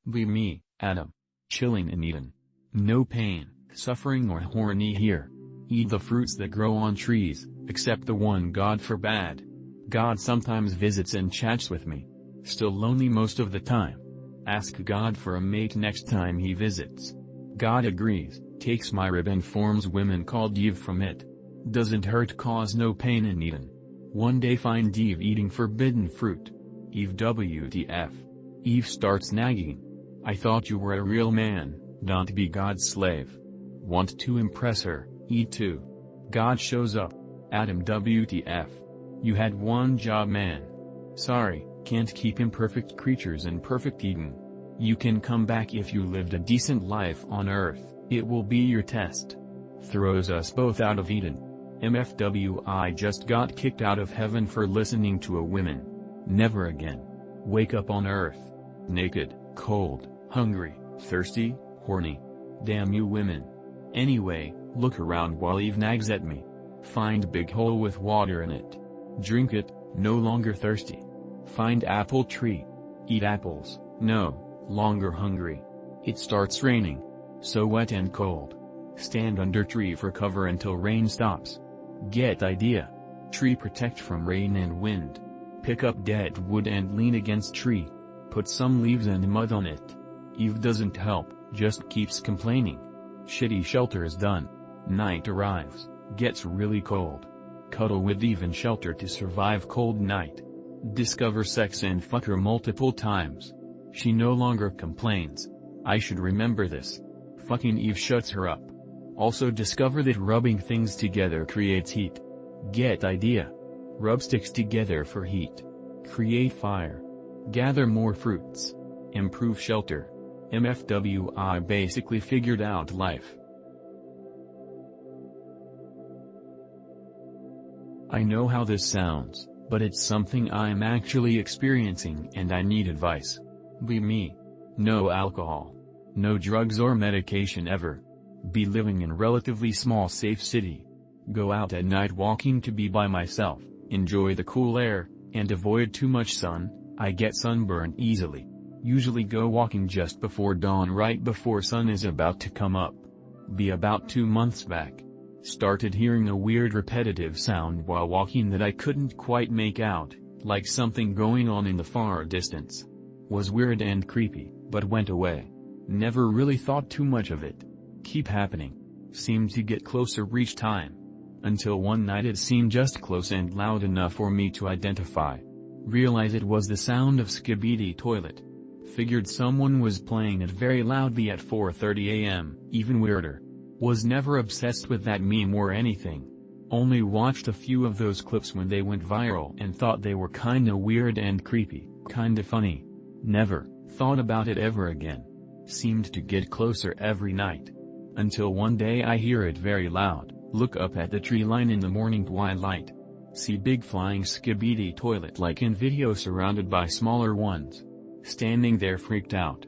Be me, Adam. Chilling in Eden. No pain, suffering or horny here. Eat the fruits that grow on trees, except the one God forbade. God sometimes visits and chats with me. Still lonely most of the time. Ask God for a mate next time he visits. God agrees, takes my rib and forms women called Eve from it. Doesn't hurt, cause no pain in Eden. One day find Eve eating forbidden fruit. Eve WTF. Eve starts nagging. I thought you were a real man, don't be God's slave. Want to impress her, eat too. God shows up. Adam WTF. You had one job, man. Sorry, can't keep imperfect creatures in perfect Eden. You can come back if you lived a decent life on earth, it will be your test. Throws us both out of Eden. MFW, I just got kicked out of heaven for listening to a woman. Never again. Wake up on earth. Naked, cold, hungry, thirsty, horny. Damn you women. Anyway, look around while Eve nags at me. Find big hole with water in it. Drink it, no longer thirsty. Find apple tree. Eat apples, no longer hungry. It starts raining. So wet and cold. Stand under tree for cover until rain stops. Get idea. Tree protect from rain and wind. Pick up dead wood and lean against tree. Put some leaves and mud on it. Eve doesn't help, just keeps complaining. Shitty shelter is done. Night arrives, gets really cold. Cuddle with Eve in shelter to survive cold night. Discover sex and fuck her multiple times. She no longer complains. I should remember this. Fucking Eve shuts her up. Also discover that rubbing things together creates heat. Get idea. Rub sticks together for heat. Create fire. Gather more fruits. Improve shelter. MFW, I basically figured out life. I know how this sounds, but it's something I'm actually experiencing and I need advice. Be me. No alcohol. No drugs or medication ever. Be living in relatively small safe city. Go out at night walking to be by myself, enjoy the cool air, and avoid too much sun. I get sunburned easily. Usually go walking just before dawn, right before sun is about to come up. Be about 2 months back. Started hearing a weird repetitive sound while walking that I couldn't quite make out, like something going on in the far distance. Was weird and creepy, but went away. Never really thought too much of it. Keep happening. Seemed to get closer each time. Until one night it seemed just close and loud enough for me to identify. Realize it was the sound of skibidi toilet. Figured someone was playing it very loudly at 4:30 a.m., even weirder. Was never obsessed with that meme or anything. Only watched a few of those clips when they went viral and thought they were kinda weird and creepy, kinda funny. Never thought about it ever again. Seemed to get closer every night. Until one day I hear it very loud, look up at the tree line in the morning twilight. See big flying skibidi toilet like in video surrounded by smaller ones. Standing there freaked out.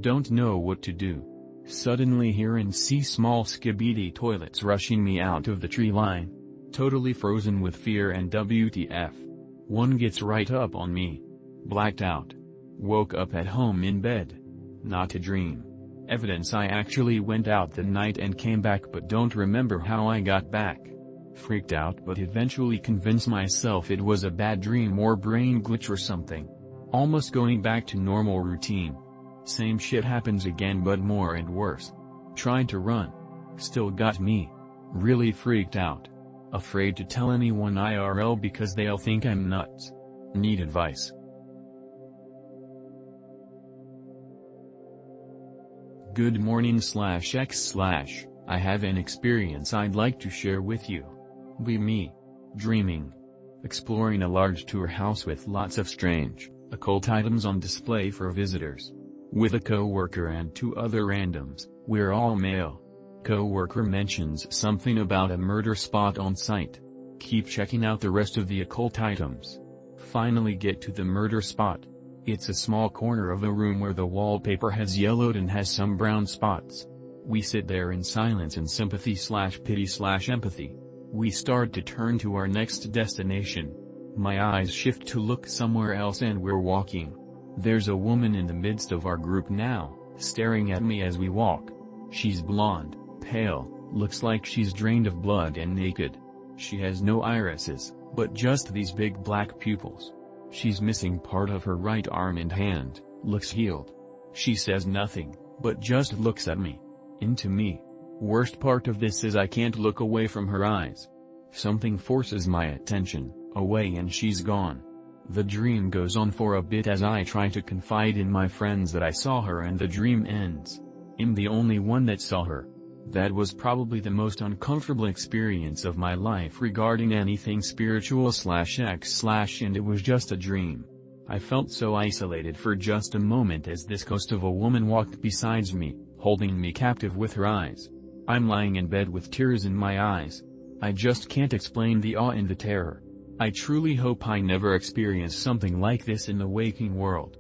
Don't know what to do. Suddenly hear and see small skibidi toilets rushing me out of the tree line. Totally frozen with fear and WTF. One gets right up on me. Blacked out. Woke up at home in bed. Not a dream. Evidence I actually went out that night and came back but don't remember how I got back. Freaked out but eventually convinced myself it was a bad dream or brain glitch or something. Almost going back to normal routine. Same shit happens again but more and worse. Tried to run. Still got me. Really freaked out. Afraid to tell anyone IRL because they'll think I'm nuts. Need advice. Good morning /x/. I have an experience I'd like to share with you. Be me. Dreaming. Exploring a large tour house with lots of strange, occult items on display for visitors. With a co-worker and 2 other randoms, we're all male. Co-worker mentions something about a murder spot on site. Keep checking out the rest of the occult items. Finally get to the murder spot. It's a small corner of a room where the wallpaper has yellowed and has some brown spots. We sit there in silence and sympathy/pity/empathy. We start to turn to our next destination. My eyes shift to look somewhere else and we're walking. There's a woman in the midst of our group now, staring at me as we walk. She's blonde, pale, looks like she's drained of blood and naked. She has no irises, but just these big black pupils. She's missing part of her right arm and hand, looks healed. She says nothing, but just looks at me. Into me. Worst part of this is I can't look away from her eyes. Something forces my attention away and she's gone. The dream goes on for a bit as I try to confide in my friends that I saw her, and the dream ends. I'm the only one that saw her. That was probably the most uncomfortable experience of my life regarding anything spiritual/X/ and it was just a dream. I felt so isolated for just a moment as this ghost of a woman walked beside me, holding me captive with her eyes. I'm lying in bed with tears in my eyes. I just can't explain the awe and the terror. I truly hope I never experience something like this in the waking world.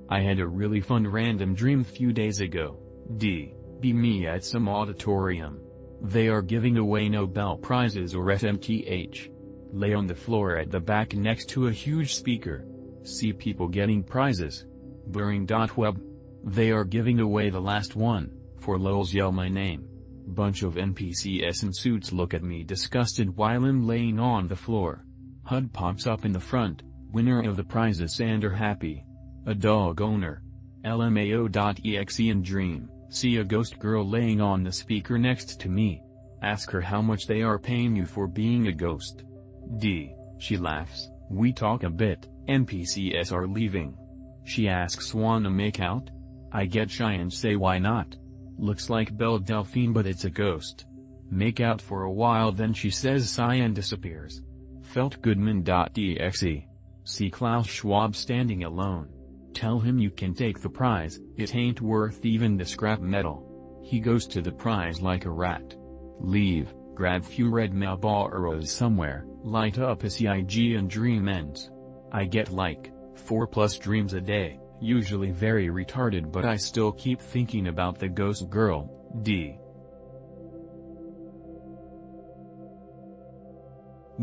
I had a really fun random dream few days ago. Be me at some auditorium. They are giving away Nobel Prizes or SMTH. Lay on the floor at the back next to a huge speaker. See people getting prizes. Boring.web. They are giving away the last one. For lols yell my name. Bunch of NPCs in suits look at me disgusted while I'm laying on the floor. HUD pops up in the front, winner of the prizes and are happy. A dog owner. LMAO.exe in dream, see a ghost girl laying on the speaker next to me. Ask her how much they are paying you for being a ghost. She laughs, we talk a bit, NPCs are leaving. She asks wanna make out? I get shy and say why not? Looks like Belle Delphine but it's a ghost. Make out for a while then she says sigh and disappears. Feltgoodman.exe. See Klaus Schwab standing alone. Tell him you can take the prize, it ain't worth even the scrap metal. He goes to the prize like a rat. Leave, grab few red Marlboros somewhere, light up a CIG and dream ends. I get like 4+ dreams a day. Usually very retarded but I still keep thinking about the ghost girl.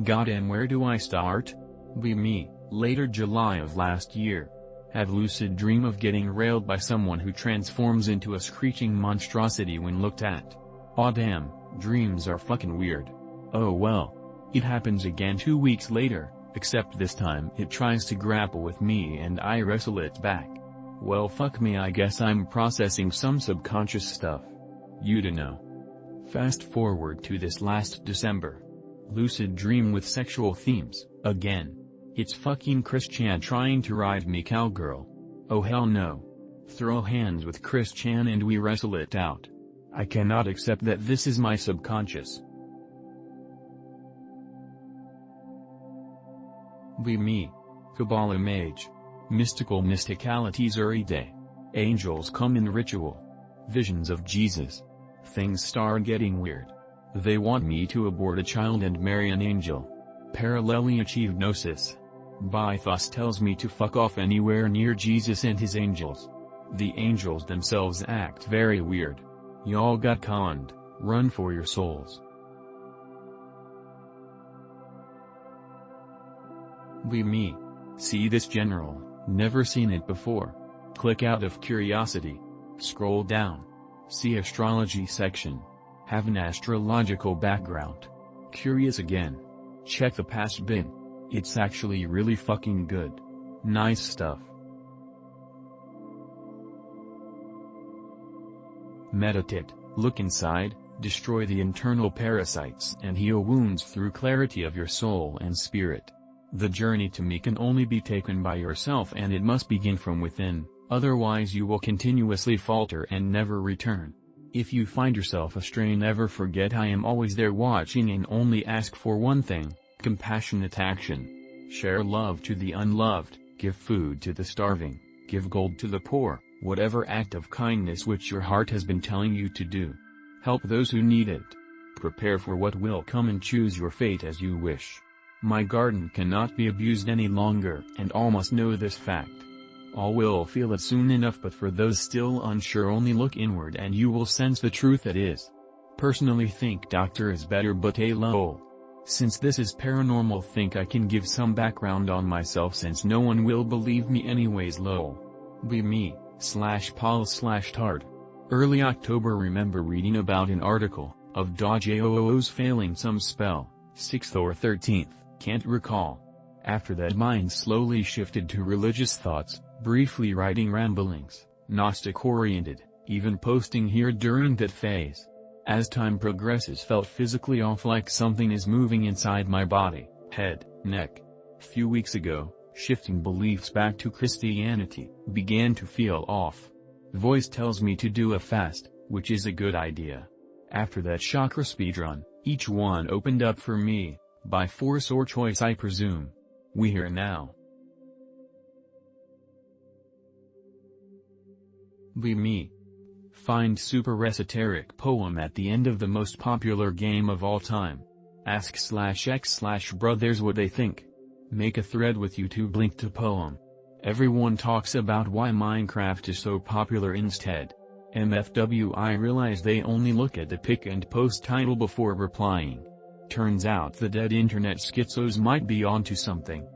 Goddamn, where do I start? Be me, later July of last year. Had lucid dream of getting railed by someone who transforms into a screeching monstrosity when looked at. Aw damn, dreams are fucking weird. Oh well. It happens again 2 weeks later. Except this time it tries to grapple with me and I wrestle it back. Well fuck me, I guess I'm processing some subconscious stuff. You to know. Fast forward to this last December. Lucid dream with sexual themes, again. It's fucking Chris Chan trying to ride me cowgirl. Oh hell no. Throw hands with Chris Chan and we wrestle it out. I cannot accept that this is my subconscious. Be me. Kabbalah mage. Mystical mysticalities every day. Angels come in ritual. Visions of Jesus. Things start getting weird. They want me to abort a child and marry an angel. Parallelly achieve gnosis. Bythos tells me to fuck off anywhere near Jesus and his angels. The angels themselves act very weird. Y'all got conned, run for your souls. Be me. See this general, never seen it before. Click out of curiosity. Scroll down. See astrology section. Have an astrological background. Curious again. Check the past bin. It's actually really fucking good. Nice stuff. Meditate, look inside, destroy the internal parasites and heal wounds through clarity of your soul and spirit. The journey to me can only be taken by yourself and it must begin from within, otherwise you will continuously falter and never return. If you find yourself astray, never forget I am always there watching and only ask for one thing, compassionate action. Share love to the unloved, give food to the starving, give gold to the poor, whatever act of kindness which your heart has been telling you to do. Help those who need it. Prepare for what will come and choose your fate as you wish. My garden cannot be abused any longer and all must know this fact. All will feel it soon enough, but for those still unsure only look inward and you will sense the truth that is. Personally think doctor is better but lol. Since this is paranormal, think I can give some background on myself since no one will believe me anyways. lol. Be me, /Paul/Tard. Early October. Remember reading about an article of Dojoo's failing some spell, 6th or 13th, can't recall. After that mind slowly shifted to religious thoughts, briefly writing ramblings, Gnostic-oriented, even posting here during that phase. As time progresses felt physically off, like something is moving inside my body, head, neck. Few weeks ago, shifting beliefs back to Christianity, began to feel off. Voice tells me to do a fast, which is a good idea. After that chakra speedrun, each one opened up for me, by force or choice I presume. We here now. Be me. Find super esoteric poem at the end of the most popular game of all time. Ask/x/brothers what they think. Make a thread with YouTube link to poem. Everyone talks about why Minecraft is so popular instead. MFW, I realize they only look at the pic and post title before replying. Turns out the dead internet schizos might be onto something.